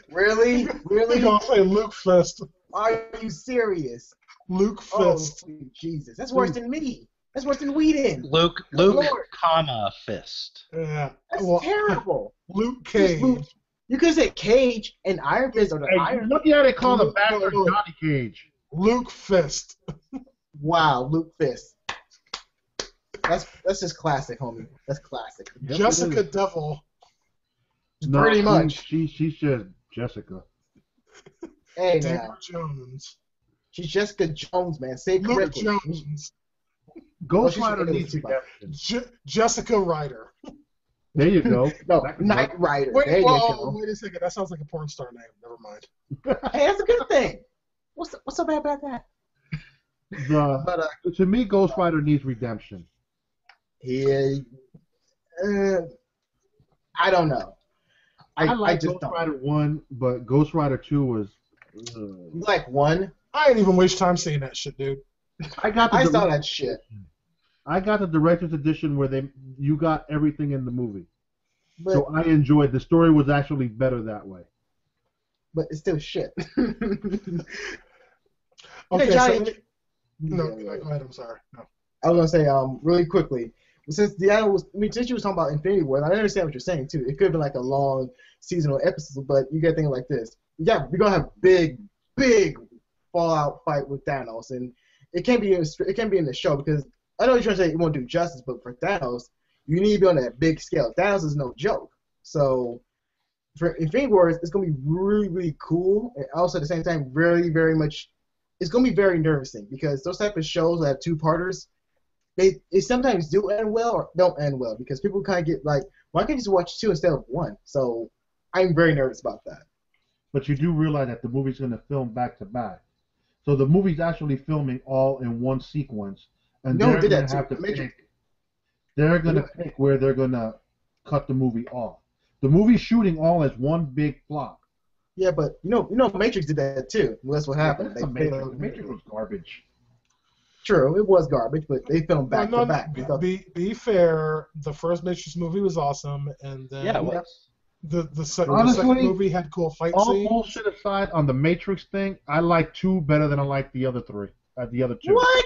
Really? You're gonna say Luke Fist. Are you serious? Luke Oh, Fist. Jesus, that's worse than me. That's worse than Whedon. Luke, Lord. comma Fist. Yeah. That's Well, terrible. Luke Cage. You could say Cage and Iron Fist or the Hey, Iron. look at it called the Luke- bastard no, no. Johnny Cage. Luke Fist. Wow, Luke Fist. That's just classic, homie. That's classic. Yes, Jessica it is. Devil. Pretty much. She's just Jessica. Hey, David now. Jones. She's Jessica Jones, man. Say it Luke correctly. Jones. Ghost she's Rider really needs too bad. redemption. Jessica Ryder. There you go. No, That could Knight work. Rider. Wait, There you whoa, go. wait a second. That sounds like a porn star name. Never mind. Hey, that's a good thing. What's so bad about that? But To me, Ghost Rider needs redemption. he, I don't know. I like just Ghost don't. Rider 1, but Ghost Rider 2 was... You like one? I ain't even waste time seeing that shit, dude. I got the I saw direct- that shit. I got the director's edition where you got everything in the movie. But So I enjoyed. The story was actually better that way. but it's still shit. Okay, Johnny, so no, go ahead. I'm sorry. No. I was gonna say really quickly, since DeAno since you was talking about Infinity War, I understand what you're saying too. It could have been like a long seasonal episode, but you gotta think like this. Yeah, we're gonna have big fallout fight with Thanos, and it can't be in the show because I know you're trying to say it won't do justice, but for Thanos, you need to be on that big scale. Thanos is no joke. So for Infinity War, it's gonna be really, really cool, and also at the same time, very, very much. It's gonna be very nervousing because those type of shows that have two-parters, they sometimes do end well or don't end well because people kind of get like, why can't you just watch 2 instead of 1? So I'm very nervous about that. But you do realize that the movie's going to film back to back. So the movie's actually filming all in one sequence, and No, they're did going that to have too. to Matrix. pick. They're going to pick where they're going to cut the movie off. The movie's shooting all as one big block. Yeah, but you know, Matrix did that too. Well, that's what happened. The Matrix was garbage. True, it was garbage, but they filmed back to back. Be fair. The first Matrix movie was awesome, and then Yeah, it was. the second Honestly, movie had cool fight All scenes. bullshit aside, on the Matrix thing, I like 2 better than I like the other 3. The other 2. What?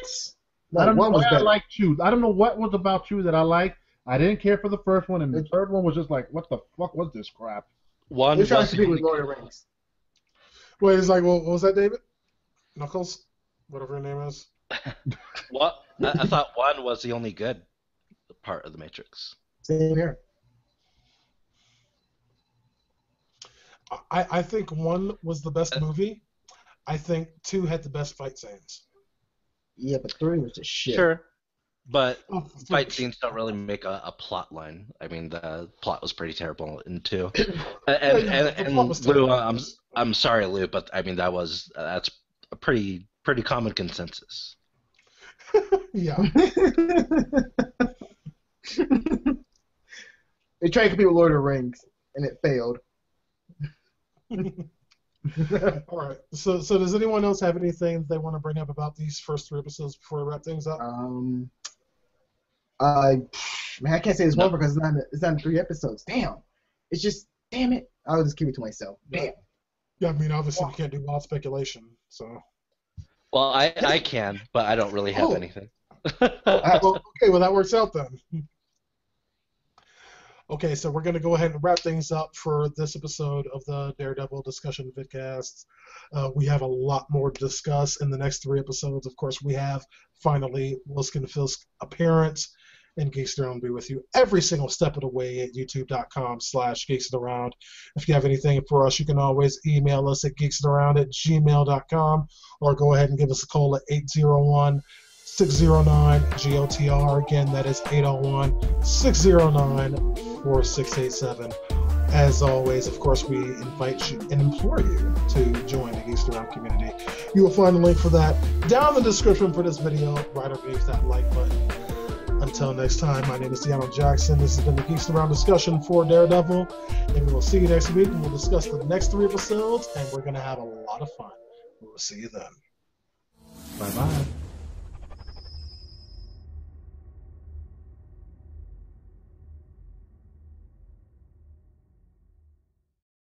No, I don't know 1 was why I better. like 2. I don't know what was about 2 that I liked. I didn't care for the first one, and the third one was just like, what the fuck was this crap? One They're trying was to compete with Lord of the Rings. Wait, it's like, what was that, David? Knuckles, whatever your name is. what? I thought one was the only good part of the Matrix. Same here. I think 1 was the best movie. I think 2 had the best fight scenes. Yeah, but 3 was just shit. Sure, but Oh, fight scenes don't really make a plot line. I mean, the plot was pretty terrible in 2. And plot was Lou, terrible. I'm sorry, Lou, but I mean that's a pretty common consensus. Yeah. They tried to compete with Lord of the Rings, and it failed. All right. So does anyone else have anything they want to bring up about these first 3 episodes before we wrap things up? Man, I can't say this one because it's not in 3 episodes. Damn. It's just, damn it. I'll just keep it to myself. Damn. Yeah, I mean, obviously you can't do wild speculation, so. Well, I can, but I don't really have anything. Well, okay, well that works out then. Okay, so we're going to go ahead and wrap things up for this episode of the Daredevil Discussion Vidcasts. We have a lot more to discuss in the next 3 episodes. Of course, we have finally Wilson Fisk's appearance, and Geeks Around will be with you every single step of the way at youtube.com/geeksaround. If you have anything for us, you can always email us at geeksaround@gmail.com or go ahead and give us a call at 801-609-GOTR. Again, that is 801-609-4687. As always, of course, we invite you and implore you to join the Geeks Around community. You will find a link for that down in the description for this video, right underneath that like button. Until next time, my name is DeAno Jackson. This has been the Geeks Around discussion for Daredevil, and we will see you next week, and we'll discuss the next 3 episodes, and we're going to have a lot of fun. We will see you then. Bye-bye.